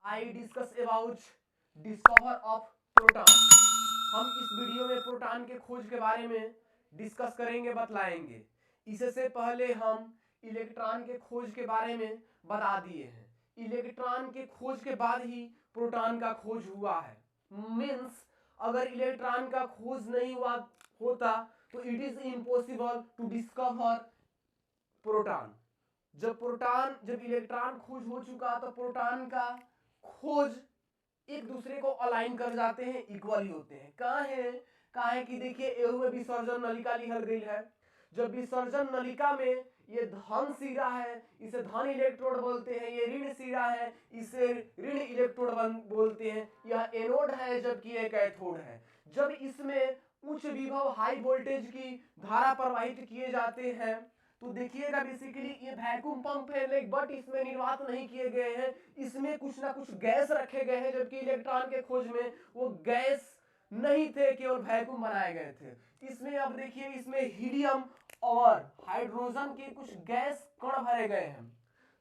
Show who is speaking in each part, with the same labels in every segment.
Speaker 1: I discuss about discover of proton. हम इस video में प्रोटॉन के खोज के बारे में डिस्कस करेंगे, बतलाएंगे। इससे पहले हम इलेक्ट्रॉन के खोज के बारे में बता दिए हैं। इलेक्ट्रॉन के खोज के बाद ही प्रोटॉन का खोज हुआ है। मीन्स अगर इलेक्ट्रॉन का खोज नहीं हुआ होता तो it is impossible to discover proton. जब इलेक्ट्रॉन खोज हो चुका तो प्रोटॉन का खोज एक दूसरे को अलाइन कर जाते हैं, इक्वली होते हैं। कहाँ है कि देखिए एहू में विसर्जन नलिका लिखल गई है। जब विसर्जन नलिका में ये धन सिरा है, इसे धन इलेक्ट्रोड बोलते हैं। ये ऋण सिरा है, इसे ऋण इलेक्ट्रोड बोलते हैं। यह एनोड है जबकि यह कैथोड है। जब इसमें उच्च विभव हाई वोल्टेज की धारा प्रवाहित किए जाते हैं तो देखिएगा बेसिकली ये वैक्यूम पंप है, बट इसमें निर्वात नहीं किए गए हैं। इसमें कुछ ना कुछ गैस रखे गए हैं, जबकि इलेक्ट्रॉन के खोज में वो गैस नहीं थे, केवल वैक्यूम बनाए गए थे। इसमें अब देखिए इसमें हीलियम और हाइड्रोजन के कुछ गैस कण भरे गए हैं।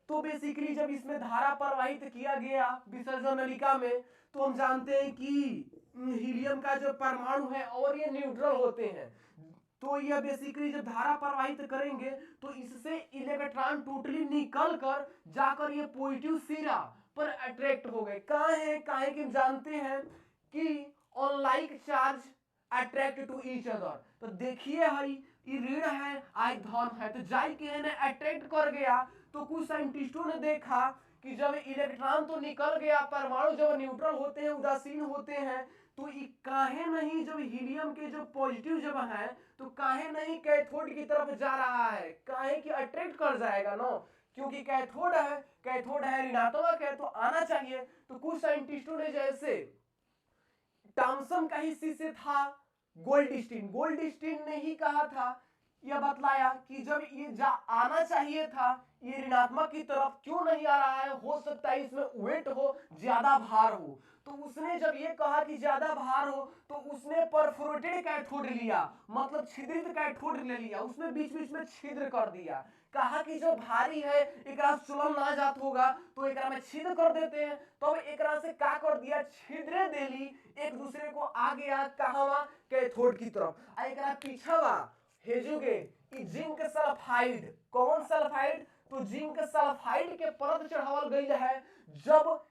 Speaker 1: तो बेसिकली जब इसमें धारा प्रवाहित किया गया विसर्जन नलिका में तो हम जानते हैं कि हीलियम का जो परमाणु है और ये न्यूट्रल होते हैं। तो यह बेसिकली जब धारा प्रवाहित करेंगे तो इससे इलेक्ट्रॉन टोटली निकल कर जाकर ये पॉजिटिव सिरा पर अट्रैक्ट हो गए। कहाँ है कि जानते हैं कि unlike charge attract to each other. तो देखिए हई ये ऋण है आई धन है, तो जाई के है अट्रैक्ट कर गया। तो कुछ साइंटिस्टों ने देखा कि जब इलेक्ट्रॉन तो निकल गया, परमाणु जब न्यूट्रल होते हैं, उदासीन होते हैं, तो काहे नहीं जब हीलियम के जो पॉजिटिव जब है तो काहे नहीं कैथोड की तरफ जा रहा है। काहे कि अट्रैक्ट कर जाएगा ना, क्योंकि कैथोड है ऋणात्मक है तो आना चाहिए। तो कुछ साइंटिस्टों ने जैसे टॉमसन का ही शिष्य था गोल्डस्टीन ने ही कहा था, यह बतलाया कि जब ये आना चाहिए था ये ऋणात्मक की तरफ क्यों नहीं आ रहा है, हो सकता है इसमें वेट हो, ज्यादा भार हो। तो उसने जब ये कहा कि ज्यादा भार हो तो उसने परफोरेटेड कैथोड लिया, मतलब छिद्रित कैथोड ले लिया। उसने बीच बीच में छिद्र कर दिया। कहा कि जो भारी है एकरा चलन ना जात होगा तो एकरा में छिद्र कर देते हैं। तो एकरा से का कर दिया, छिद्रे देली एक दूसरे को आ गया कहवा कैथोड की तरफ। आ एकरा पीछवा हेजुगे जिंक सल्फाइड। कौन सल्फाइड? तो जिंक सल्फाइड के परत चढ़ावल गई है। जब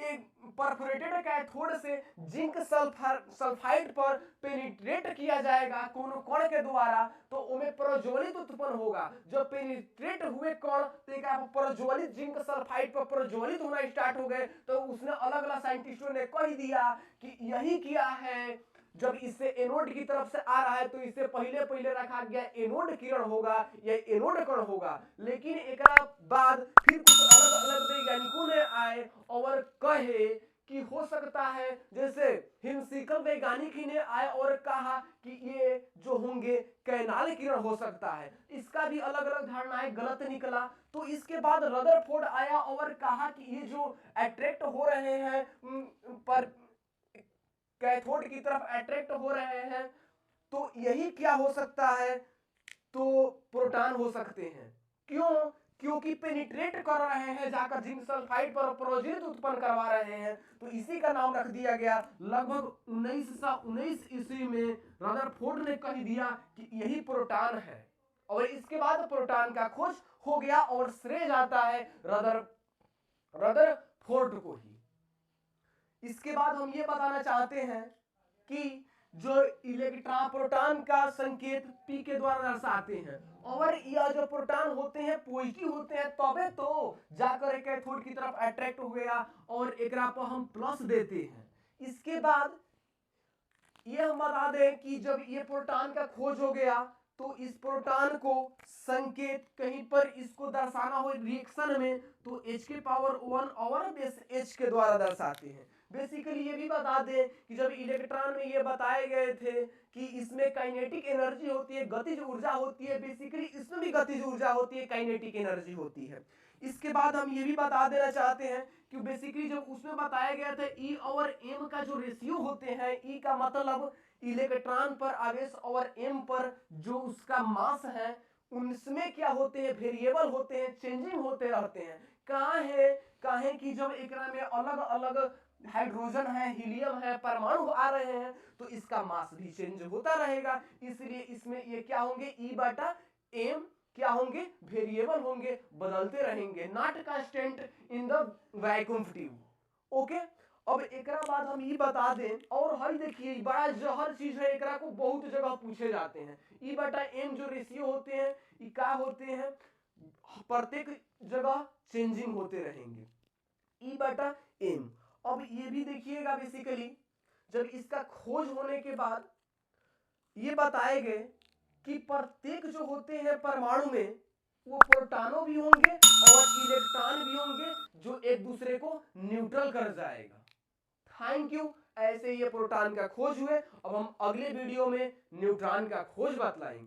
Speaker 1: एक परफोरेटेड कैथोड से जिंक सल्फाइड पर पेनिट्रेट किया जाएगा कोनो कण के द्वारा तो उनमें प्रज्वलित उत्पन्न होगा। जब पेनिट्रेट हुए कण तो प्रज्वलित जिंक सल्फाइड पर प्रज्वलित होना स्टार्ट हो गए। तो उसने अलग अलग साइंटिस्टों ने कह दिया कि यही किया है। जब इससे एनोड की तरफ से आ रहा है तो इससे पहले रखा गया एनोड किरण होगा या एनोड कण होगा। लेकिन एक बाद फिर कुछ अलग अलग वैज्ञानिकों ने आए और कहे कि हो सकता है, जैसे हिमशिखर वैज्ञानिक ही ने आए और कहा कि ये जो होंगे कैनाल किरण हो सकता है। इसका भी अलग अलग धारणाएं गलत निकला। तो इसके बाद रदरफोर्ड आया और कहा कि ये जो अट्रैक्ट हो रहे हैं पर कैथोड की तरफ अट्रैक्ट हो रहे हैं तो यही क्या हो सकता है, तो प्रोटॉन हो सकते हैं। क्यों? क्योंकि पेनिट्रेट कर रहे हैं जाकर जिंक सल्फाइड पर प्रज्वलित उत्पन्न करवा रहे हैं। तो इसी का नाम रख दिया गया। लगभग 1919 ईस्वी में रदरफोर्ड ने कह दिया कि यही प्रोटॉन है और इसके बाद प्रोटॉन का खोज हो गया और श्रेय जाता है रदरफोर्ड को ही। इसके बाद हम ये बताना चाहते हैं कि जो इलेक्ट्रॉन प्रोटॉन का संकेत P के द्वारा दर्शाते हैं और यह जो प्रोटॉन होते हैं पॉजिटिव होते हैं तबे तो जाकर कैथोड की तरफ अट्रैक्ट हो गया और एकरा पर हम प्लस देते हैं। इसके बाद ये हम बता दें कि जब ये प्रोटॉन का खोज हो गया तो इस प्रोटॉन को संकेत कहीं पर इसको दर्शाना हो रिएक्शन में तो H⁻1 और बेस H के द्वारा दर्शाते हैं। बेसिकली ये भी बता दें कि जब इलेक्ट्रॉन में ये बताए गए थे कि इसमें काइनेटिक एनर्जी होती है, गतिज ऊर्जा होती है। बेसिकली इसमें भी गतिज ऊर्जा होती है, काइनेटिक एनर्जी होती है। इसके बाद हम ये भी बता देना चाहते हैं कि बेसिकली जब उसमें बताया गया था E और M का जो रेशियो होते हैं, E का मतलब इलेक्ट्रॉन पर आवेश और M पर जो उसका मास है, उनमें क्या होते हैं, वेरिएबल होते हैं, चेंजिंग होते रहते हैं। कहाँ है काहे कि जब एकरा में अलग अलग हाइड्रोजन है, हीलियम है, परमाणु आ रहे हैं तो इसका मास भी चेंज होता रहेगा। इसलिए इसमें ये क्या होंगे, ई बटा एम क्या होंगे, वेरिएबल होंगे, बदलते रहेंगे, not constant in the vacuum tube. Okay, अब एकरा बाद हम ये बता दें, और हर देखिए बड़ा जहर चीज है, एकरा को बहुत जगह पूछे जाते हैं। ई बटा एम जो रेशियो होते हैं ये क्या होते हैं, प्रत्येक जगह चेंजिंग होते रहेंगे, ई बटा एम। अब ये भी देखिएगा बेसिकली जब इसका खोज होने के बाद ये बताए गए कि प्रत्येक जो होते हैं परमाणु में वो प्रोटॉनों भी होंगे और इलेक्ट्रॉन भी होंगे जो एक दूसरे को न्यूट्रल कर जाएगा। Thank you. ऐसे ये प्रोटॉन का खोज हुए। अब हम अगले वीडियो में न्यूट्रॉन का खोज बतलाएंगे।